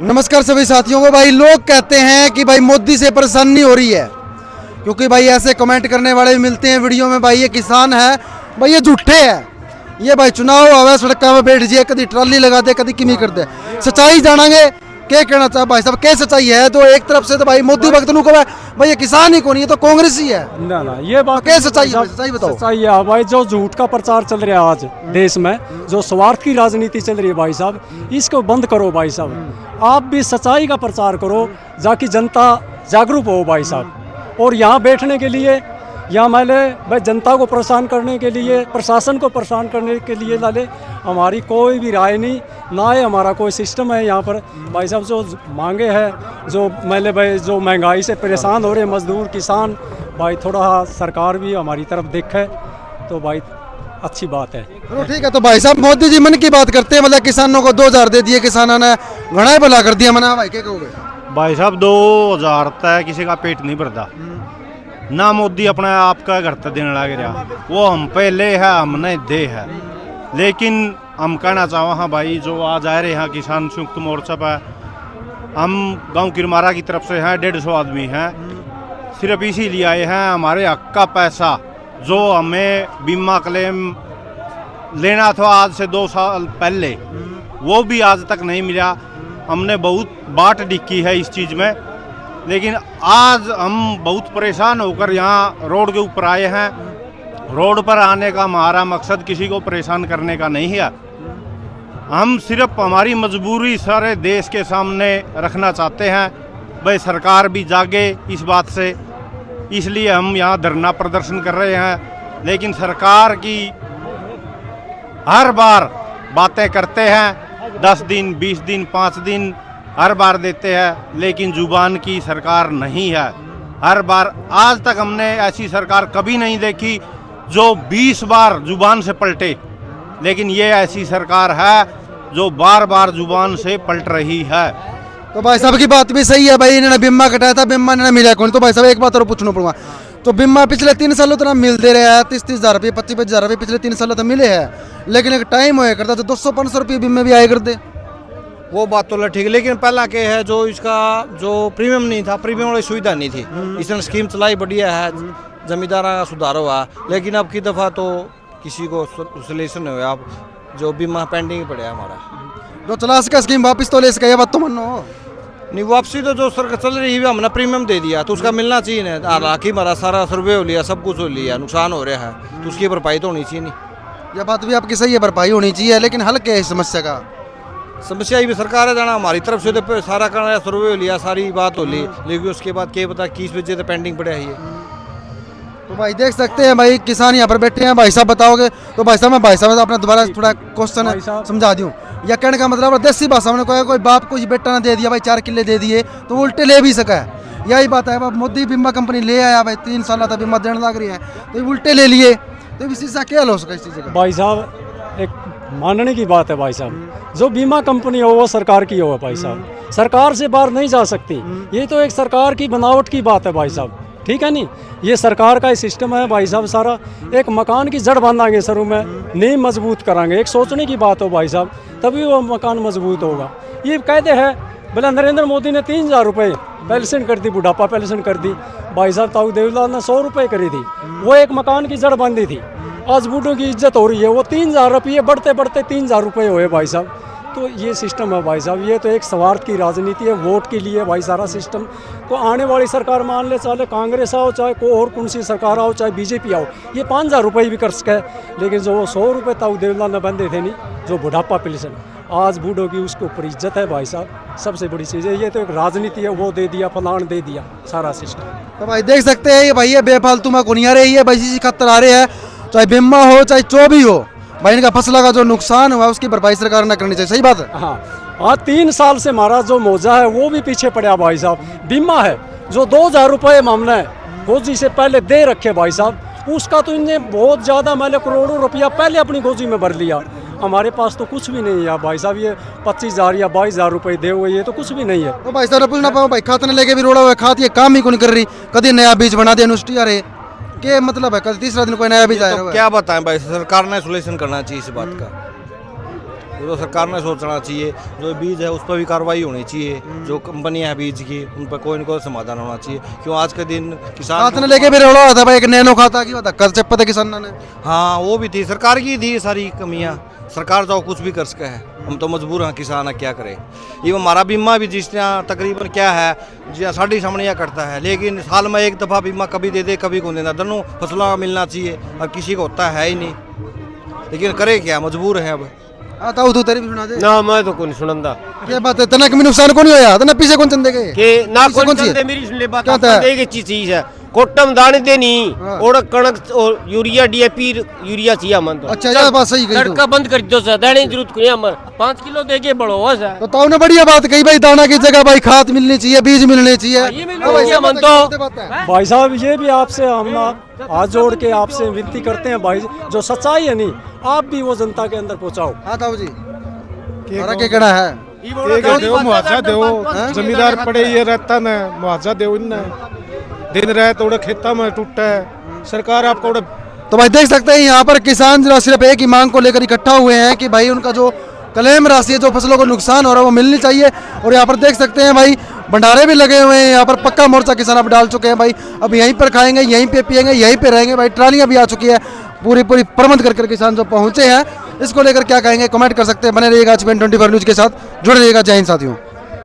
नमस्कार सभी साथियों को। भाई लोग कहते हैं कि भाई मोदी से परेशानी हो रही है, क्योंकि भाई ऐसे कमेंट करने वाले भी मिलते हैं वीडियो में। भाई ये किसान है, भाई ये झूठे है, ये भाई चुनाव आवे सड़क में बैठ जाए, कभी ट्राली लगा दे, कभी किमी कर दे। सच्चाई जानेंगे क्या कहना चाहे भाई साहब, क्या सच्चाई है। तो एक तरफ से तो भाई मोदी भक्त नु कहे भाई ये किसान ही कौन, ये तो कांग्रेस ही है ना ना, ये बात क्या सच्चाई है? सच्चाई बताओ। सच्चाई है भाई, जो झूठ का प्रचार चल रहा है आज देश में, जो स्वार्थ की राजनीति चल रही है भाई साहब, इसको बंद करो भाई साहब। आप भी सच्चाई का प्रचार करो, जाकि जनता जागरूक हो भाई साहब। और यहाँ बैठने के लिए, यहाँ मैंने भाई जनता को परेशान करने के लिए, प्रशासन को परेशान करने के लिए लाले हमारी कोई भी राय नहीं, ना ही हमारा कोई सिस्टम है यहाँ पर भाई साहब। जो मांगे हैं, जो मैंने भाई जो महंगाई से परेशान हो रहे मजदूर किसान, भाई थोड़ा सरकार भी हमारी तरफ देखे तो भाई अच्छी बात है। चलो ठीक है। तो भाई साहब मोदी जी मन की बात करते हैं, मतलब किसानों को 2000 दे दिए, किसानों ने घना ही भला कर दिया। मना भाई क्या कहोगे? भाई साहब 2000 तक किसी का पेट नहीं भरता ना। मोदी अपने आप का घर तक देने लग रहा, वो हम पे ले है, हमने दे है। लेकिन हम कहना चाहो हाँ भाई, जो आज आ रहे हैं किसान संयुक्त मोर्चा पर, हम गांव किरमारा की तरफ से हैं, 150 आदमी हैं। सिर्फ इसीलिए आए हैं, हमारे हक का पैसा जो हमें बीमा क्लेम लेना था आज से 2 साल पहले, वो भी आज तक नहीं मिला। हमने बहुत बाट डिक्की है इस चीज़ में, लेकिन आज हम बहुत परेशान होकर यहाँ रोड के ऊपर आए हैं। रोड पर आने का हमारा मकसद किसी को परेशान करने का नहीं है, हम सिर्फ हमारी मजबूरी सारे देश के सामने रखना चाहते हैं। भाई सरकार भी जागे इस बात से, इसलिए हम यहाँ धरना प्रदर्शन कर रहे हैं। लेकिन सरकार की हर बार बातें करते हैं, 10 दिन 20 दिन 5 दिन हर बार देते हैं, लेकिन जुबान की सरकार नहीं है। हर बार आज तक हमने ऐसी सरकार कभी नहीं देखी जो 20 बार जुबान से पलटे, लेकिन ये ऐसी सरकार है जो बार बार जुबान से पलट रही है। तो भाई साहब की बात भी सही है। भाई इन्होंने बीमा कटाया था, बीमा इन्होंने मिला कौन? तो भाई साहब एक बात और पूछना पड़ूंगा, तो बीमा पिछले 3 सालों तक मिलते रहे हैं, 30-30 रुपये 25-25 रुपये पिछले 3 सालों तक मिले हैं। लेकिन एक टाइम होया करता तो 200-500 रुपये बीमे भी आए करते। वो बात तो ठीक है, लेकिन पहला क्या है, जो इसका जो प्रीमियम नहीं था, प्रीमियम वाली सुविधा नहीं थी। इसने स्कीम चलाई बढ़िया है, जमींदारा का सुधार हुआ। लेकिन अब की दफ़ा तो किसी को सोल्यूशन नहीं हुआ, अब जो बीमा पेंडिंग पड़ा है हमारा। जो चला सका स्कीम वापस तो ले सका, ये बात तो मानो। नहीं वापसी तो जो सरकार चल रही है, हमने प्रीमियम दे दिया तो उसका मिलना चाहिए ना। हालांकि हमारा सारा सर्वे हो लिया, सब कुछ हो लिया, नुकसान हो रहा है तो उसकी भरपाई तो होनी चाहिए। नहीं यह बात भी आपकी सही है, भरपाई होनी चाहिए, लेकिन हल क्या है इस समस्या का? समस्या ही भी सरकार है जाना, हमारी तरफ से तो सारा करना सर्वे हो लिया, सारी बात हो ली, लेकिन उसके बाद क्या पता किस वजह से पेंडिंग पड़ा है ये। तो भाई देख सकते हैं, भाई किसान यहाँ पर बैठे हैं। भाई साहब बताओगे? तो भाई साहब मैं भाई साहब अपना दोबारा थोड़ा क्वेश्चन समझा दूँ। या कहने का मतलब देसी भाषा में कोई बाप को बेटा ने दे दिया भाई 4 किले दे दिए तो वो उल्टे ले भी सका है। यही बात है, अब मोदी बीमा कंपनी ले आया भाई, 3 साल तक बीमा देने लग रही है तो उल्टे ले लिए, तो इस चीज़ का क्या हो सका? इस चीज़ का भाई साहब एक मानने की बात है भाई साहब, जो बीमा कंपनी हो वो सरकार की हो भाई साहब, सरकार से बाहर नहीं जा सकती। ये तो एक सरकार की बनावट की बात है भाई साहब, ठीक है नहीं? ये सरकार का सिस्टम है भाई साहब। सारा एक मकान की जड़ बांधांगे शुरू में, नींव मजबूत करांगे, एक सोचने की बात हो भाई साहब, तभी वो मकान मजबूत होगा। ये कहते हैं बोला नरेंद्र मोदी ने 3000 रुपये पेंशन कर दी, बुढ़ापा पेंशन कर दी। भाई साहब ताऊ देवीलाल ने 100 रुपये करी थी, वो एक मकान की जड़ बांधी थी। आज बूढ़ों की इज्जत हो रही है, वो 3000 रुपये बढ़ते बढ़ते 3000 रुपये हुए भाई साहब। तो ये सिस्टम है भाई साहब, ये तो एक स्वार्थ की राजनीति है, वोट के लिए भाई सारा सिस्टम। तो आने वाली सरकार मान ले, चाहे कांग्रेस आओ, चाहे कोई और कौन सी सरकार आओ, चाहे बीजेपी आओ, ये 5000 रुपये भी कर सके। लेकिन जो वो 100 रुपये ताऊ देवीलाल ने बंदे थे नहीं, जो बुढ़ापा पेंशन, आज बूढ़ों की उसके ऊपर इज्जत है भाई साहब। सबसे बड़ी चीज़ है, ये तो एक राजनीति है, वो दे दिया फलान दे दिया सारा सिस्टम। तो भाई देख सकते हैं ये भाई ये बेफालतू में कौन आ रही है भाई, इसी खतर आ रहे हैं, चाहे बीमा हो चाहे जो भी हो भाई, इनका फसलों का जो नुकसान हुआ उसकी भरपाई सरकार ने करनी चाहिए। सही बात है। हाँ, आज 3 साल से हमारा जो मौजा है वो भी पीछे पड़ा भाई साहब। बीमा है जो 2000 रुपये हमने गोजी से पहले दे रखे भाई साहब, उसका तो इन्हें बहुत ज़्यादा, मैंने करोड़ों रुपया पहले अपनी गोजी में भर लिया। हमारे पास तो कुछ भी नहीं है भाई साहब, ये 25,000 या 22,000 रुपये दे हुए, ये तो कुछ भी नहीं है। तो भाई साहब पूछना पाओ भाई, खाते लेके भी रोड़ा हुआ खाती है, काम ही कौन कर रही, कभी नया बीज बना दिया यूनिवर्सिटी आ रहे, क्या मतलब है? कल तीसरा दिन कोई नया बीज आया। तो क्या बताएं भाई, सरकार ने सोल्यूशन करना चाहिए इस बात का। ये तो सरकार ने सोचना चाहिए। जो बीज है उस पर भी कार्रवाई होनी चाहिए, जो कंपनियां हैं बीज की उन पर कोई न कोई समाधान होना चाहिए। क्यों आज के दिन किसान हाथ ने लेके भी रोड़ा हुआ था भाई, एक नैनो खाता की होता कर चप्पा था किसान ने। हाँ वो भी थी, सरकार की थी सारी कमियां। सरकार तो कुछ भी कर सके है, हम तो मजबूर हैं, किसान है क्या करें। ये हमारा बीमा भी जिस तरह तकरीबन क्या है जी साढ़े सामने यह करता है, लेकिन साल में एक दफ़ा बीमा कभी दे दे कभी को देना, दोनों फसलों का मिलना चाहिए और किसी को होता है ही नहीं, लेकिन करे क्या, मजबूर है अब। आता हूँ तू तेरी भी सुना दे। ना मैं तो कौन सुनंदा क्या बात है, तना कमी नुकसान को नहीं होया, तना पीछे कौन चंदे के के ना पीछे कौन सी है? चलते मेरी सुन ले बात क्या होता है? एक अच्छी चीज है कोटम दाने देनी हाँ। और कणक और यूरिया डीएपी यूरिया चाहिए मन तो अच्छा ये बात सही कही तू। तड़का बंद कर दो सर दाने की जरूरत कोई हमर 5 किलो दे के बढ़ो हो सर तो ताऊ ने बढ़िया बात कही भाई, दाना की जगह भाई खाद मिलनी चाहिए, बीज मिलने चाहिए। ये मिलनी हाँ भाई, चाहिए, सब मन बात तो। है। भाई साहब ये भी आपसे हम हाथ जोड़ के आपसे विनती करते हैं भाई, जो सच्चाई है नहीं आप भी वो जनता के अंदर पहुंचाओ। हाँ ताऊ जी हमारा क्या कहना है? मुआवजा दो जमींदार पड़े ये रहता न मुआवजा दो इन दिन रात उड़े खेता में टूटा है सरकार आपको उड़े। तो भाई देख सकते हैं यहाँ पर किसान जो सिर्फ एक ही मांग को लेकर इकट्ठा हुए हैं कि भाई उनका जो क्लेम राशि है, जो फसलों को नुकसान हो रहा है वो मिलनी चाहिए। और यहाँ पर देख सकते हैं भाई भंडारे भी लगे हुए हैं, यहाँ पर पक्का मोर्चा किसान अब डाल चुके हैं भाई, अब यहीं पर खाएंगे, यहीं पे पिएंगे, यहीं पे रहेंगे भाई। ट्रालियाँ भी आ चुकी है, पूरी प्रबंध कर किसान जो पहुँचे हैं, इसको लेकर क्या कहेंगे कमेंट कर सकते हैं। बने रहिएगा HBN 24 न्यूज़ के साथ, जुड़े रहिएगा। जय हिंद साथियों।